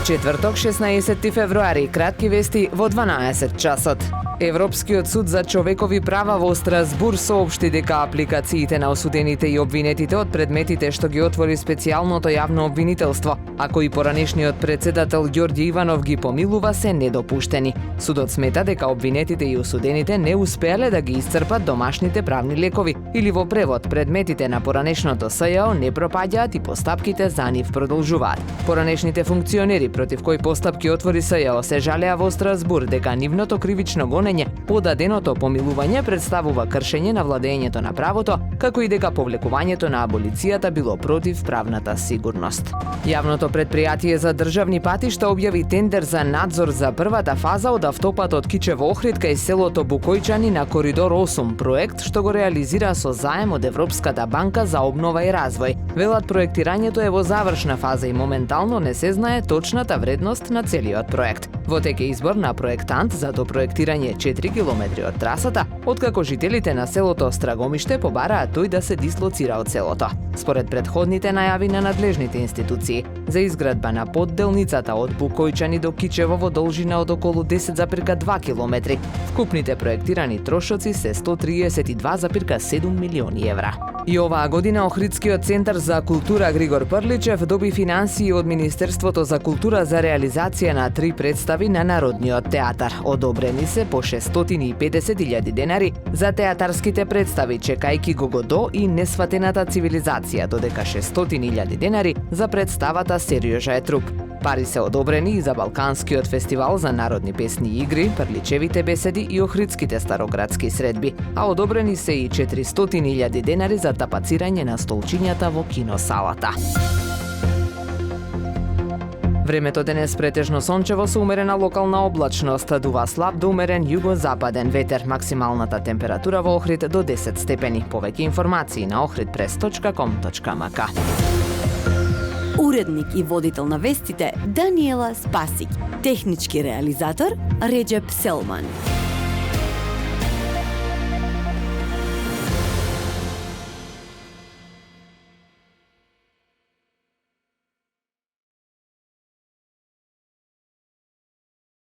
Четврток, 16 февруари, кратки вести во 12 часот. Европскиот суд за човекови права во Страсбур соопшти дека апликациите на осудените и обвинетите од предметите што ги отвори специјалното јавно обвинителство, ако и поранешниот председател Ѓорѓе Иванов ги помилува, се недопуштени. Судот смета дека обвинетите и осудените не успеале да ги исцрпат домашните правни лекови или во превод предметите на поранешното СЈО не пропаѓаат и постапките за нив продолжуваат. Поранешните функционери против кои постапки отвори СЈО се жалеа во Страсбур дека нивното кривично гонење подаденото помилување представува кршење на владењето на правото, како и дека повлекувањето на аболицијата било против правната сигурност. Јавното претпријатие за државни патишта објави тендер за надзор за првата фаза од автопатот Кичево-Охрид кај селото Букојчани на Коридор 8, проект што го реализира со заем од Европската банка за обнова и развој. Велат проектирањето е во завршна фаза и моментално не се знае точната вредност на целиот проект. Во тек е избор на проектант за допроектирање 4 километри од трасата, откако жителите на селото Страгомиште побараат тој да се дислоцира од селото. Според предходните најави на надлежните институции, за изградба на подделницата од Букојчани до Кичево во должина од околу 10,2 километри, вкупните проектирани трошоци се 132,7 милиони евра. И оваа година Охридскиот центар за култура Григор Прличев доби финансии од Министерството за култура за реализација на 3 представи на Народниот театар. Одобрени се по 650.000 денари за театарските представи Чекајки го Годо и Несватената цивилизација, додека 600.000 денари за представата Сериожа е труп. Пари се одобрени и за Балканскиот фестивал за народни песни и игри, Прличевите беседи и Охридските староградски средби, а одобрени се и 400.000 денари за тапацирање на столчињата во киносалата. Времето денес претежно сончево со умерена локална облачност, дува слаб до умерен југозападен ветер, максималната температура во Охрид до 10 степени. Повеќе информации на ohridpress.com.mk. Уредник и водител на вестите Даниела Спасик. Технички реализатор Реджеп Селман.